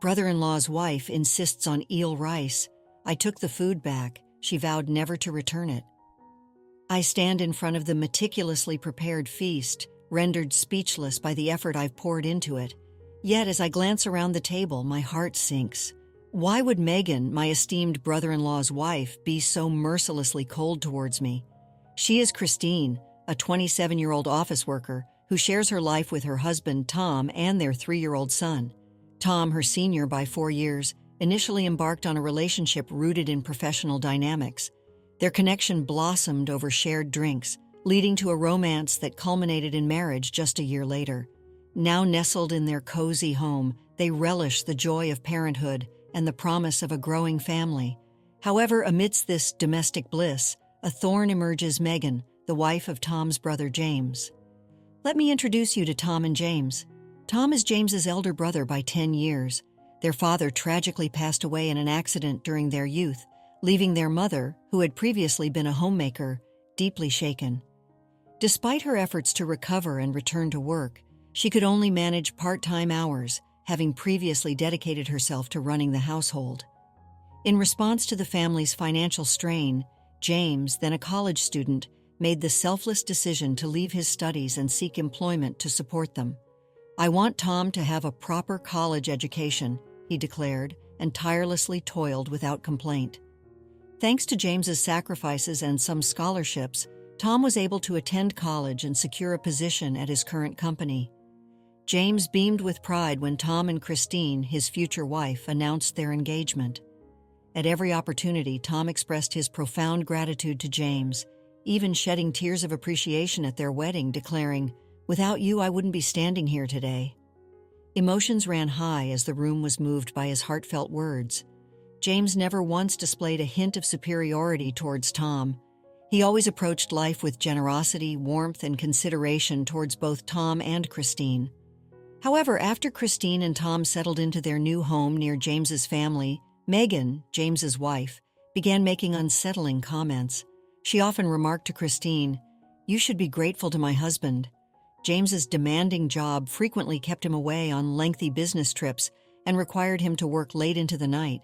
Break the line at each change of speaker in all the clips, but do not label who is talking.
Brother-in-law's wife insists on eel rice. I took the food back. She vowed never to return it. I stand in front of the meticulously prepared feast, rendered speechless by the effort I've poured into it. Yet as I glance around the table, my heart sinks. Why would Megan, my esteemed brother-in-law's wife, be so mercilessly cold towards me? She is Christine, a 27-year-old office worker who shares her life with her husband, Tom, and their 3-year-old son. Tom, her senior by 4 years, initially embarked on a relationship rooted in professional dynamics. Their connection blossomed over shared drinks, leading to a romance that culminated in marriage just a year later. Now nestled in their cozy home, they relish the joy of parenthood and the promise of a growing family. However, amidst this domestic bliss, a thorn emerges: Megan, the wife of Tom's brother James. Let me introduce you to Tom and James. Tom is James's elder brother by 10 years. Their father tragically passed away in an accident during their youth, leaving their mother, who had previously been a homemaker, deeply shaken. Despite her efforts to recover and return to work, she could only manage part-time hours, having previously dedicated herself to running the household. In response to the family's financial strain, James, then a college student, made the selfless decision to leave his studies and seek employment to support them. "I want Tom to have a proper college education," he declared, and tirelessly toiled without complaint. Thanks to James's sacrifices and some scholarships, Tom was able to attend college and secure a position at his current company. James beamed with pride when Tom and Christine, his future wife, announced their engagement. At every opportunity, Tom expressed his profound gratitude to James, even shedding tears of appreciation at their wedding, declaring, "Without you, I wouldn't be standing here today." Emotions ran high as the room was moved by his heartfelt words. James never once displayed a hint of superiority towards Tom. He always approached life with generosity, warmth, and consideration towards both Tom and Christine. However, after Christine and Tom settled into their new home near James's family, Megan, James's wife, began making unsettling comments. She often remarked to Christine, "You should be grateful to my husband." James's demanding job frequently kept him away on lengthy business trips and required him to work late into the night.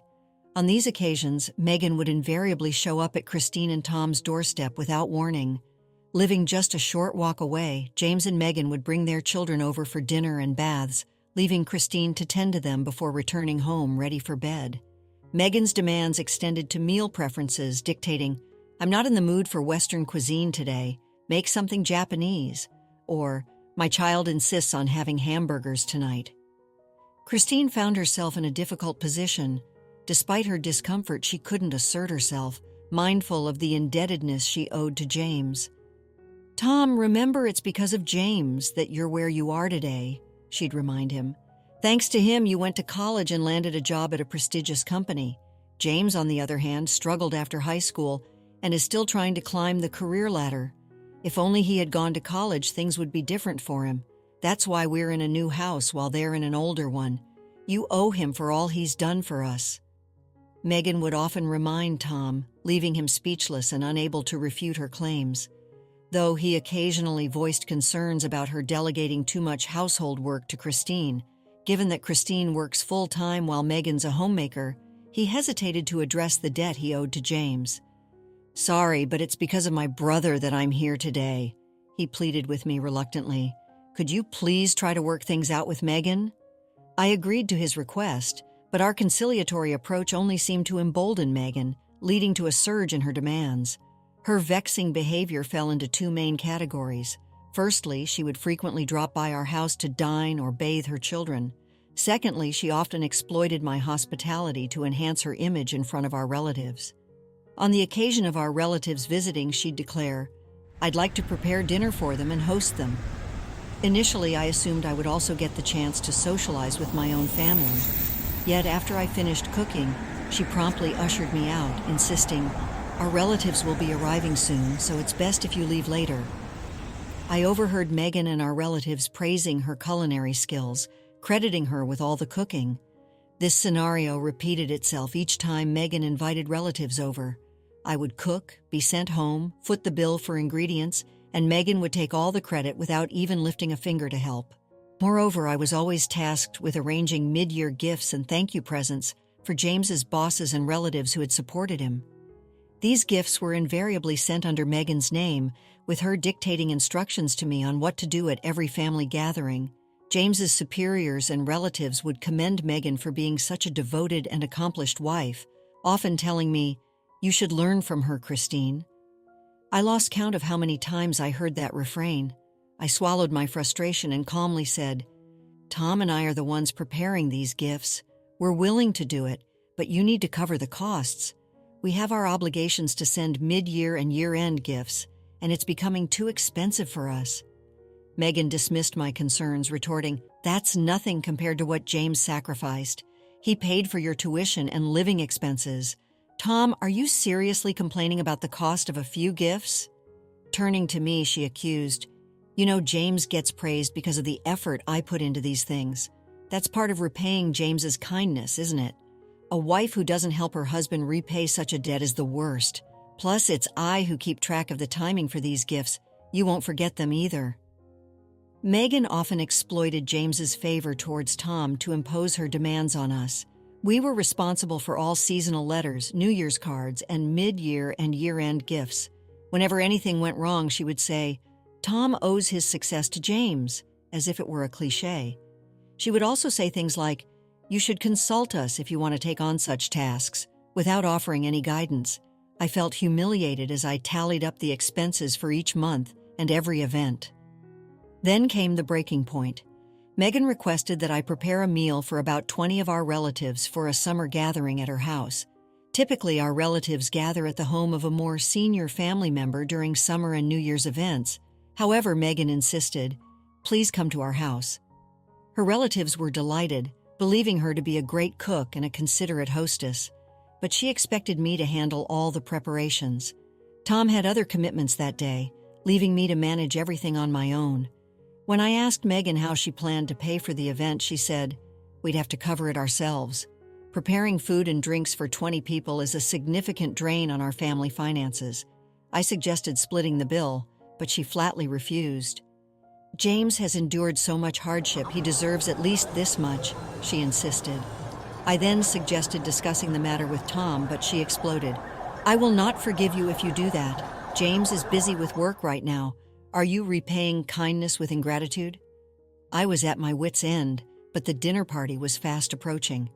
On these occasions, Megan would invariably show up at Christine and Tom's doorstep without warning. Living just a short walk away, James and Megan would bring their children over for dinner and baths, leaving Christine to tend to them before returning home ready for bed. Megan's demands extended to meal preferences, dictating, "I'm not in the mood for Western cuisine today. Make something Japanese." Or, "My child insists on having hamburgers tonight." Christine found herself in a difficult position. Despite her discomfort, she couldn't assert herself, mindful of the indebtedness she owed to James. "Tom, remember it's because of James that you're where you are today," she'd remind him. "Thanks to him, you went to college and landed a job at a prestigious company. James, on the other hand, struggled after high school and is still trying to climb the career ladder. If only he had gone to college, things would be different for him. That's why we're in a new house while they're in an older one. You owe him for all he's done for us." Megan would often remind Tom, leaving him speechless and unable to refute her claims. Though he occasionally voiced concerns about her delegating too much household work to Christine, given that Christine works full-time while Megan's a homemaker, he hesitated to address the debt he owed to James. "Sorry, but it's because of my brother that I'm here today," he pleaded with me reluctantly. "Could you please try to work things out with Megan?" I agreed to his request, but our conciliatory approach only seemed to embolden Megan, leading to a surge in her demands. Her vexing behavior fell into two main categories. Firstly, she would frequently drop by our house to dine or bathe her children. Secondly, she often exploited my hospitality to enhance her image in front of our relatives. On the occasion of our relatives visiting, she'd declare, "I'd like to prepare dinner for them and host them." Initially, I assumed I would also get the chance to socialize with my own family. Yet after I finished cooking, she promptly ushered me out, insisting, "Our relatives will be arriving soon, so it's best if you leave later." I overheard Megan and our relatives praising her culinary skills, crediting her with all the cooking. This scenario repeated itself each time Megan invited relatives over. I would cook, be sent home, foot the bill for ingredients, and Megan would take all the credit without even lifting a finger to help. Moreover, I was always tasked with arranging mid-year gifts and thank you presents for James's bosses and relatives who had supported him. These gifts were invariably sent under Megan's name, with her dictating instructions to me on what to do at every family gathering. James's superiors and relatives would commend Megan for being such a devoted and accomplished wife, often telling me, "You should learn from her, Christine." I lost count of how many times I heard that refrain. I swallowed my frustration and calmly said, "Tom and I are the ones preparing these gifts. We're willing to do it, but you need to cover the costs. We have our obligations to send mid-year and year-end gifts, and it's becoming too expensive for us." Megan dismissed my concerns, retorting, "That's nothing compared to what James sacrificed. He paid for your tuition and living expenses. Tom, are you seriously complaining about the cost of a few gifts?" Turning to me, she accused, "You know, James gets praised because of the effort I put into these things. That's part of repaying James's kindness, isn't it? A wife who doesn't help her husband repay such a debt is the worst. Plus, it's I who keep track of the timing for these gifts. You won't forget them either." Megan often exploited James's favor towards Tom to impose her demands on us. We were responsible for all seasonal letters, New Year's cards, and mid-year and year-end gifts. Whenever anything went wrong, she would say, "Tom owes his success to James," as if it were a cliché. She would also say things like, "You should consult us if you want to take on such tasks," without offering any guidance. I felt humiliated as I tallied up the expenses for each month and every event. Then came the breaking point. Megan requested that I prepare a meal for about 20 of our relatives for a summer gathering at her house. Typically, our relatives gather at the home of a more senior family member during summer and New Year's events. However, Megan insisted, "Please come to our house." Her relatives were delighted, believing her to be a great cook and a considerate hostess, but she expected me to handle all the preparations. Tom had other commitments that day, leaving me to manage everything on my own. When I asked Megan how she planned to pay for the event, she said, "We'd have to cover it ourselves. Preparing food and drinks for 20 people is a significant drain on our family finances." I suggested splitting the bill, but she flatly refused. "James has endured so much hardship, he deserves at least this much," she insisted. I then suggested discussing the matter with Tom, but she exploded, "I will not forgive you if you do that. James is busy with work right now. Are you repaying kindness with ingratitude?" I was at my wit's end, but the dinner party was fast approaching.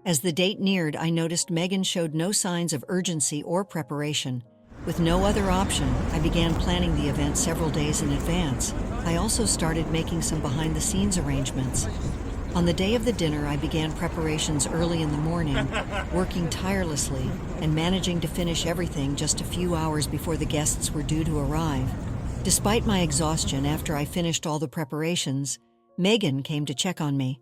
As the date neared, I noticed Megan showed no signs of urgency or preparation. With no other option, I began planning the event several days in advance. I also started making some behind-the-scenes arrangements. On the day of the dinner, I began preparations early in the morning, working tirelessly and managing to finish everything just a few hours before the guests were due to arrive. Despite my exhaustion after I finished all the preparations, Megan came to check on me.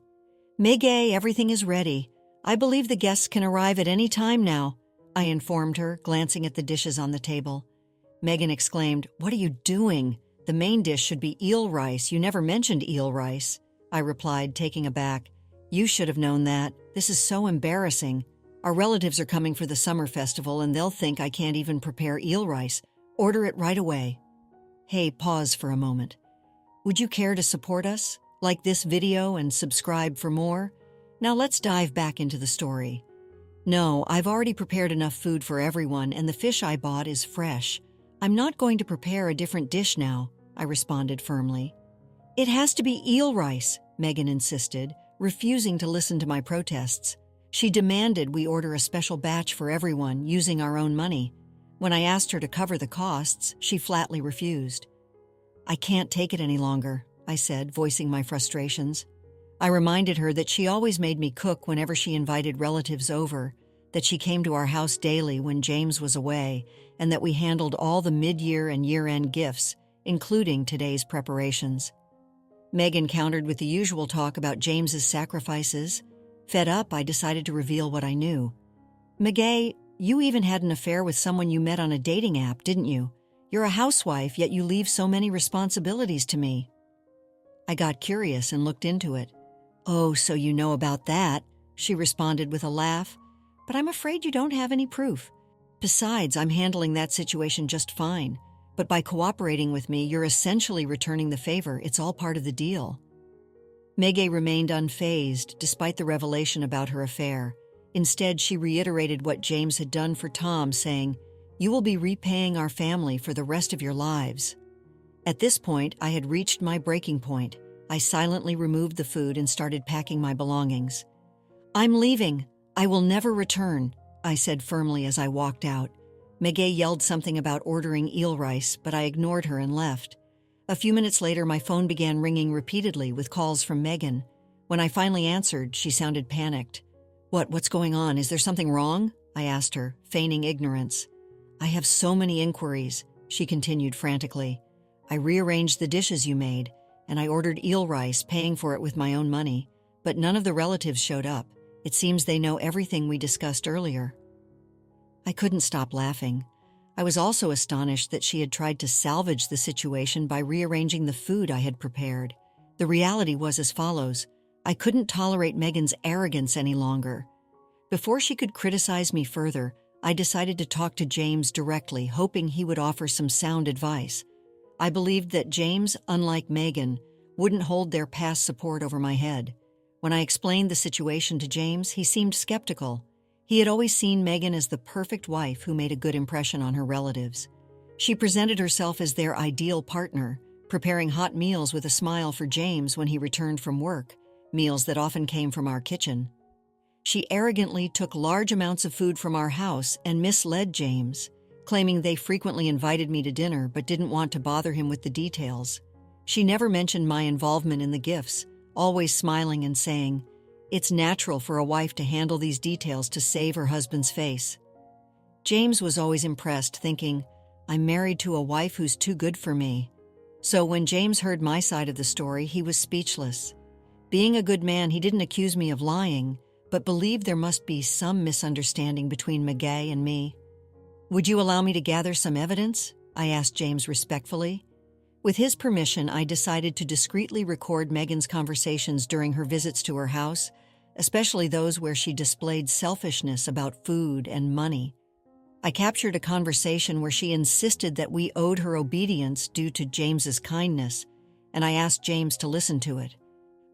"Megay, everything is ready. I believe the guests can arrive at any time now," I informed her, glancing at the dishes on the table. Megan exclaimed, "What are you doing? The main dish should be eel rice. You never mentioned eel rice." I replied, taking aback. "You should have known that. This is so embarrassing. Our relatives are coming for the summer festival and they'll think I can't even prepare eel rice. Order it right away." Hey, pause for a moment. Would you care to support us? Like this video and subscribe for more? Now let's dive back into the story. No, I've already prepared enough food for everyone and the fish I bought is fresh. I'm not going to prepare a different dish now, I responded firmly. "It has to be eel rice," Megan insisted, refusing to listen to my protests. She demanded we order a special batch for everyone using our own money. When I asked her to cover the costs, she flatly refused. "I can't take it any longer," I said, voicing my frustrations. I reminded her that she always made me cook whenever she invited relatives over, that she came to our house daily when James was away, and that we handled all the mid-year and year-end gifts, including today's preparations. Megan countered with the usual talk about James's sacrifices. Fed up, I decided to reveal what I knew. "Megay, you even had an affair with someone you met on a dating app, didn't you? You're a housewife, yet you leave so many responsibilities to me." I got curious and looked into it. "Oh, so you know about that," she responded with a laugh. "But I'm afraid you don't have any proof. Besides, I'm handling that situation just fine. But by cooperating with me, you're essentially returning the favor. It's all part of the deal." Megay remained unfazed despite the revelation about her affair. Instead, she reiterated what James had done for Tom, saying, "You will be repaying our family for the rest of your lives." At this point, I had reached my breaking point. I silently removed the food and started packing my belongings. "I'm leaving. I will never return," I said firmly as I walked out. Megay yelled something about ordering eel rice, but I ignored her and left. A few minutes later, my phone began ringing repeatedly with calls from Megan. When I finally answered, she sounded panicked. What's going on? Is there something wrong?" I asked her, feigning ignorance. "I have so many inquiries," she continued frantically. "I rearranged the dishes you made, and I ordered eel rice, paying for it with my own money, but none of the relatives showed up. It seems they know everything we discussed earlier." I couldn't stop laughing. I was also astonished that she had tried to salvage the situation by rearranging the food I had prepared. The reality was as follows. I couldn't tolerate Megan's arrogance any longer. Before she could criticize me further, I decided to talk to James directly, hoping he would offer some sound advice. I believed that James, unlike Megan, wouldn't hold their past support over my head. When I explained the situation to James, he seemed skeptical. He had always seen Megan as the perfect wife who made a good impression on her relatives. She presented herself as their ideal partner, preparing hot meals with a smile for James when he returned from work, meals that often came from our kitchen. She arrogantly took large amounts of food from our house and misled James, claiming they frequently invited me to dinner but didn't want to bother him with the details. She never mentioned my involvement in the gifts, always smiling and saying, "It's natural for a wife to handle these details to save her husband's face." James was always impressed, thinking, "I'm married to a wife who's too good for me." So when James heard my side of the story, he was speechless. Being a good man, he didn't accuse me of lying, but believed there must be some misunderstanding between Megay and me. "Would you allow me to gather some evidence?" I asked James respectfully. With his permission, I decided to discreetly record Megan's conversations during her visits to her house, especially those where she displayed selfishness about food and money. I captured a conversation where she insisted that we owed her obedience due to James's kindness, and I asked James to listen to it.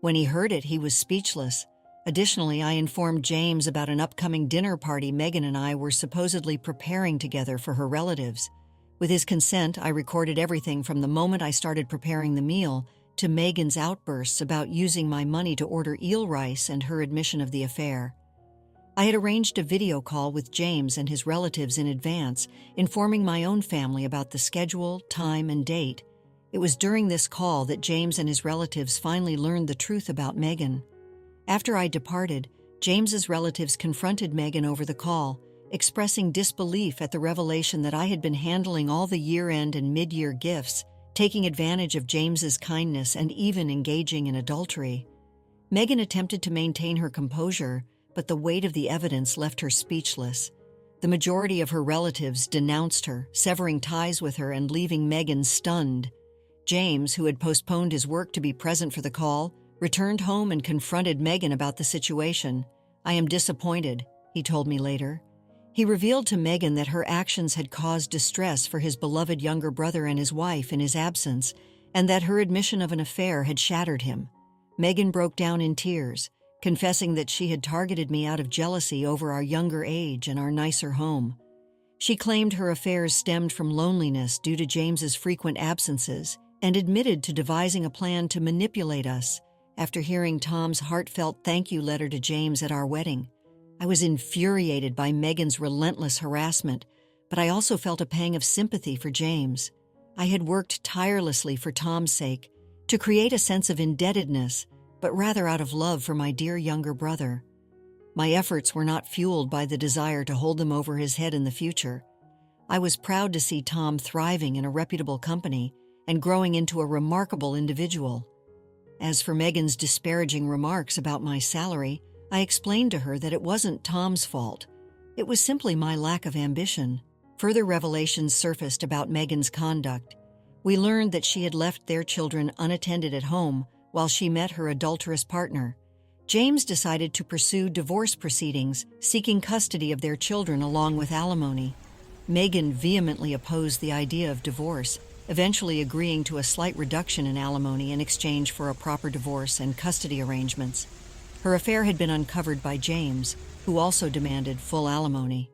When he heard it, he was speechless. Additionally, I informed James about an upcoming dinner party Megan and I were supposedly preparing together for her relatives. With his consent, I recorded everything from the moment I started preparing the meal to Megan's outbursts about using my money to order eel rice and her admission of the affair. I had arranged a video call with James and his relatives in advance, informing my own family about the schedule, time, and date. It was during this call that James and his relatives finally learned the truth about Megan. After I departed, James's relatives confronted Megan over the call, expressing disbelief at the revelation that I had been handling all the year-end and mid-year gifts, taking advantage of James's kindness and even engaging in adultery. Megan attempted to maintain her composure, but the weight of the evidence left her speechless. The majority of her relatives denounced her, severing ties with her and leaving Megan stunned. James, who had postponed his work to be present for the call, returned home and confronted Megan about the situation. "I am disappointed," he told me later. He revealed to Megan that her actions had caused distress for his beloved younger brother and his wife in his absence, and that her admission of an affair had shattered him. Megan broke down in tears, confessing that she had targeted me out of jealousy over our younger age and our nicer home. She claimed her affairs stemmed from loneliness due to James's frequent absences, and admitted to devising a plan to manipulate us after hearing Tom's heartfelt thank you letter to James at our wedding. I was infuriated by Megan's relentless harassment, but I also felt a pang of sympathy for James. I had worked tirelessly for Tom's sake, to create a sense of indebtedness, but rather out of love for my dear younger brother. My efforts were not fueled by the desire to hold them over his head in the future. I was proud to see Tom thriving in a reputable company and growing into a remarkable individual. As for Megan's disparaging remarks about my salary, I explained to her that it wasn't Tom's fault. It was simply my lack of ambition. Further revelations surfaced about Megan's conduct. We learned that she had left their children unattended at home while she met her adulterous partner. James decided to pursue divorce proceedings, seeking custody of their children along with alimony. Megan vehemently opposed the idea of divorce, eventually agreeing to a slight reduction in alimony in exchange for a proper divorce and custody arrangements. Her affair had been uncovered by James, who also demanded full alimony.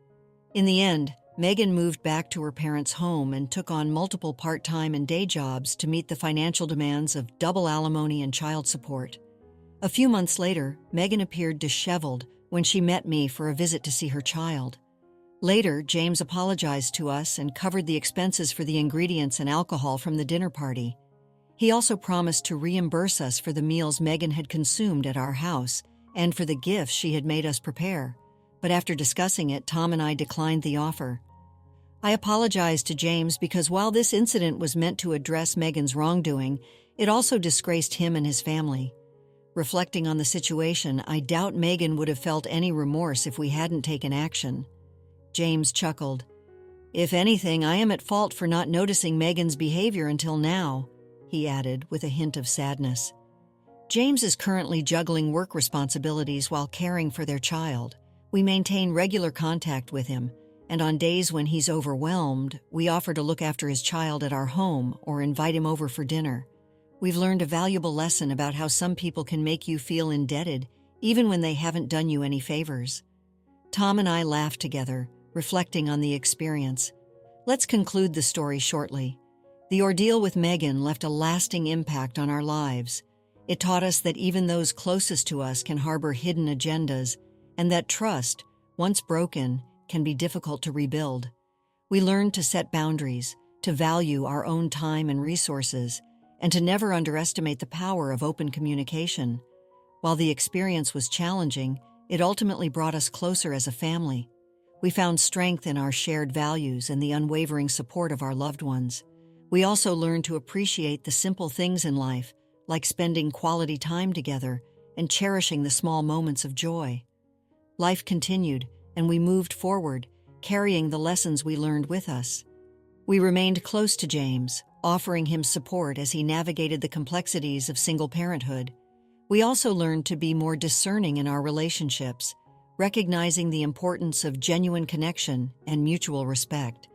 In the end, Megan moved back to her parents' home and took on multiple part-time and day jobs to meet the financial demands of double alimony and child support. A few months later, Megan appeared disheveled when she met me for a visit to see her child. Later, James apologized to us and covered the expenses for the ingredients and alcohol from the dinner party. He also promised to reimburse us for the meals Megan had consumed at our house and for the gifts she had made us prepare. But after discussing it, Tom and I declined the offer. I apologized to James because while this incident was meant to address Megan's wrongdoing, it also disgraced him and his family. Reflecting on the situation, I doubt Megan would have felt any remorse if we hadn't taken action. James chuckled. "If anything, I am at fault for not noticing Megan's behavior until now," he added with a hint of sadness. James is currently juggling work responsibilities while caring for their child. We maintain regular contact with him, and on days when he's overwhelmed, we offer to look after his child at our home or invite him over for dinner. We've learned a valuable lesson about how some people can make you feel indebted, even when they haven't done you any favors. Tom and I laughed together, reflecting on the experience. Let's conclude the story shortly. The ordeal with Megan left a lasting impact on our lives. It taught us that even those closest to us can harbor hidden agendas, and that trust, once broken, can be difficult to rebuild. We learned to set boundaries, to value our own time and resources, and to never underestimate the power of open communication. While the experience was challenging, it ultimately brought us closer as a family. We found strength in our shared values and the unwavering support of our loved ones. We also learned to appreciate the simple things in life, like spending quality time together and cherishing the small moments of joy. Life continued, and we moved forward, carrying the lessons we learned with us. We remained close to James, offering him support as he navigated the complexities of single parenthood. We also learned to be more discerning in our relationships, recognizing the importance of genuine connection and mutual respect.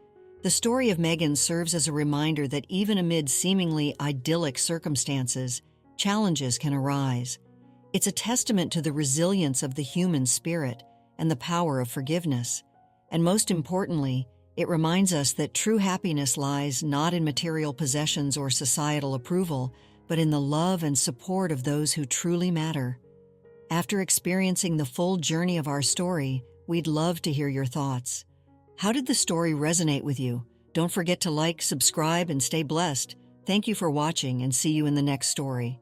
The story of Megan serves as a reminder that even amid seemingly idyllic circumstances, challenges can arise. It's a testament to the resilience of the human spirit and the power of forgiveness. And most importantly, it reminds us that true happiness lies not in material possessions or societal approval, but in the love and support of those who truly matter. After experiencing the full journey of our story, we'd love to hear your thoughts. How did the story resonate with you? Don't forget to like, subscribe, and stay blessed. Thank you for watching, and see you in the next story.